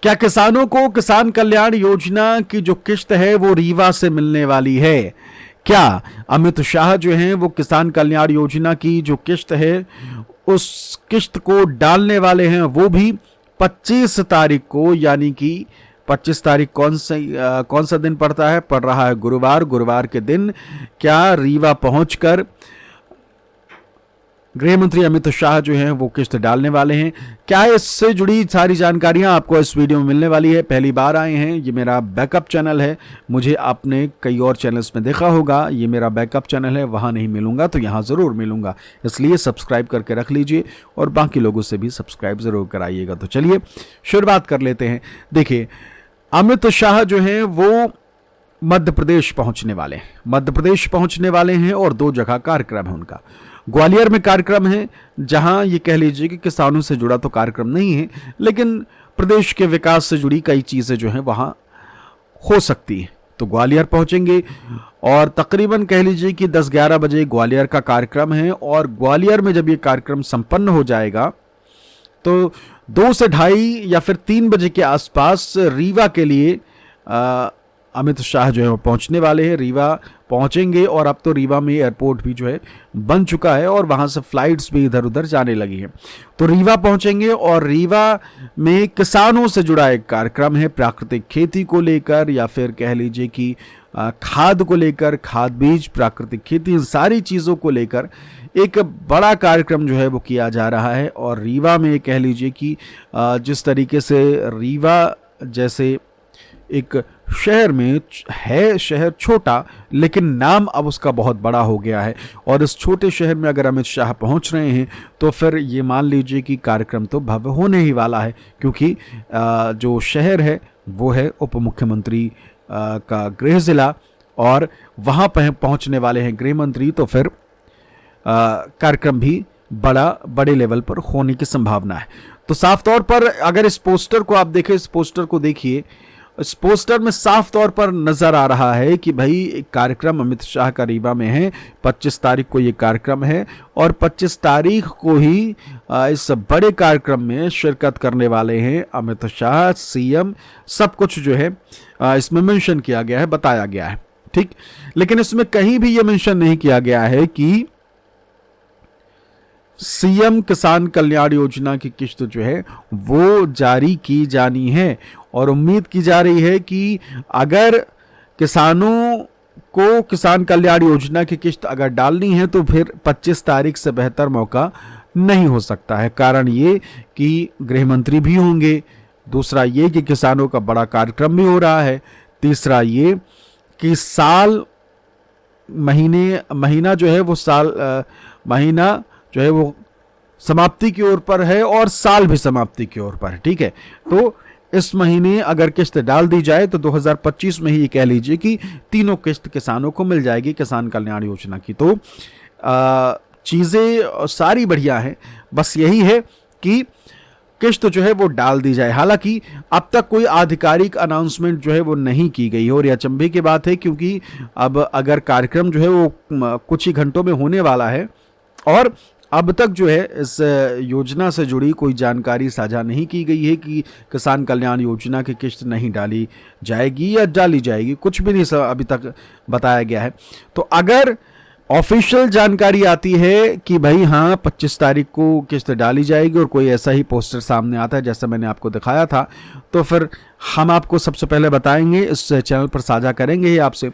क्या किसानों को किसान कल्याण योजना की जो किस्त है वो रीवा से मिलने वाली है? क्या अमित शाह जो हैं वो किसान कल्याण योजना की जो किस्त है उस किस्त को डालने वाले हैं, वो भी 25 तारीख को, यानी कि 25 तारीख कौन सा दिन पड़ता है? पड़ रहा है गुरुवार के दिन क्या रीवा पहुंचकर गृह मंत्री अमित शाह जो हैं वो किस्त डालने वाले हैं? क्या इससे जुड़ी सारी जानकारियां आपको इस वीडियो में मिलने वाली है। पहली बार आए हैं, ये मेरा बैकअप चैनल है, मुझे आपने कई और चैनल्स में देखा होगा, ये मेरा बैकअप चैनल है, वहां नहीं मिलूंगा तो यहां ज़रूर मिलूंगा, इसलिए सब्सक्राइब करके रख लीजिए और बाकी लोगों से भी सब्सक्राइब ज़रूर कराइएगा। तो चलिए शुरुआत कर लेते हैं। देखिए, अमित शाह जो हैं वो मध्य प्रदेश पहुंचने वाले हैं और 2 जगह कार्यक्रम है उनका। ग्वालियर में कार्यक्रम है, जहां ये कह लीजिए कि किसानों से जुड़ा तो कार्यक्रम नहीं है, लेकिन प्रदेश के विकास से जुड़ी कई चीजें जो हैं वहां हो सकती हैं। तो ग्वालियर पहुंचेंगे और तकरीबन कह लीजिए कि 10-11 बजे ग्वालियर का कार्यक्रम है और ग्वालियर में जब ये कार्यक्रम संपन्न हो जाएगा तो 2 से 2:30 या फिर 3 बजे के आसपास रीवा के लिए अमित शाह जो है वो पहुंचने वाले हैं। रीवा पहुंचेंगे और अब तो रीवा में एयरपोर्ट भी जो है बन चुका है और वहां से फ्लाइट्स भी इधर उधर जाने लगी हैं। तो रीवा पहुंचेंगे और रीवा में किसानों से जुड़ा एक कार्यक्रम है, प्राकृतिक खेती को लेकर या फिर कह लीजिए कि खाद को लेकर, खाद बीज, प्राकृतिक खेती, इन सारी चीज़ों को लेकर एक बड़ा कार्यक्रम जो है वो किया जा रहा है। और रीवा में कह लीजिए कि जिस तरीके से रीवा जैसे एक शहर में है, शहर छोटा लेकिन नाम अब उसका बहुत बड़ा हो गया है और इस छोटे शहर में अगर अमित शाह पहुंच रहे हैं तो फिर ये मान लीजिए कि कार्यक्रम तो भव्य होने ही वाला है, क्योंकि जो शहर है वो है उप मुख्यमंत्री का गृह जिला और वहां पहुंचने वाले हैं गृह मंत्री, तो फिर कार्यक्रम भी बड़े लेवल पर होने की संभावना है। तो साफ तौर पर अगर इस पोस्टर को आप देखें, इस पोस्टर को देखिए, इस पोस्टर में साफ तौर पर नजर आ रहा है कि भाई एक कार्यक्रम अमित शाह का रीवा में है। 25 तारीख को ये कार्यक्रम है और 25 तारीख को ही इस बड़े कार्यक्रम में शिरकत करने वाले हैं अमित शाह, सीएम, सब कुछ जो है इसमें मेंशन किया गया है, बताया गया है, ठीक। लेकिन इसमें कहीं भी ये मेंशन नहीं किया गया है कि सीएम किसान कल्याण योजना की किस्त जो है वो जारी की जानी है और उम्मीद की जा रही है कि अगर किसानों को किसान कल्याण योजना की किस्त अगर डालनी है तो फिर 25 तारीख से बेहतर मौका नहीं हो सकता है। कारण ये कि गृह मंत्री भी होंगे, दूसरा ये कि किसानों का बड़ा कार्यक्रम भी हो रहा है, तीसरा ये कि महीना जो है वो महीना जो है वो समाप्ति की ओर पर है और साल भी समाप्ति की ओर पर है, ठीक है। तो इस महीने अगर किस्त डाल दी जाए तो 2025 में ही कह लीजिए कि तीनों किस्त किसानों को मिल जाएगी किसान कल्याण योजना की। तो चीज़ें सारी बढ़िया हैं, बस यही है कि किस्त जो है वो डाल दी जाए। हालांकि अब तक कोई आधिकारिक अनाउंसमेंट जो है वो नहीं की गई है और यह अचंभे की बात है, क्योंकि अब अगर कार्यक्रम जो है वो कुछ ही घंटों में होने वाला है और अब तक जो है इस योजना से जुड़ी कोई जानकारी साझा नहीं की गई है कि किसान कल्याण योजना की किस्त नहीं डाली जाएगी या डाली जाएगी, कुछ भी नहीं अभी तक बताया गया है। तो अगर ऑफिशियल जानकारी आती है कि भाई हाँ 25 तारीख को किस्त डाली जाएगी और कोई ऐसा ही पोस्टर सामने आता है जैसा मैंने आपको दिखाया था, तो फिर हम आपको सबसे पहले बताएंगे, इस चैनल पर साझा करेंगे ही आपसे।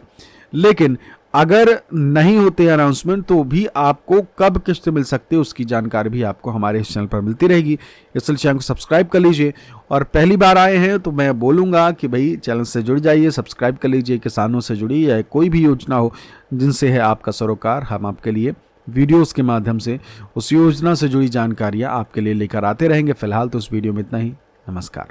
लेकिन अगर नहीं होते अनाउंसमेंट तो भी आपको कब किस्त मिल सकती है उसकी जानकारी भी आपको हमारे इस चैनल पर मिलती रहेगी, इसलिए चैनल को सब्सक्राइब कर लीजिए। और पहली बार आए हैं तो मैं बोलूँगा कि भाई चैनल से जुड़ जाइए, सब्सक्राइब कर लीजिए। किसानों से जुड़ी या कोई भी योजना हो जिनसे है आपका सरोकार, हम आपके लिए वीडियोज़ के माध्यम से उस योजना से जुड़ी जानकारियाँ आपके लिए लेकर आते रहेंगे। फिलहाल तो इस वीडियो में इतना ही। नमस्कार।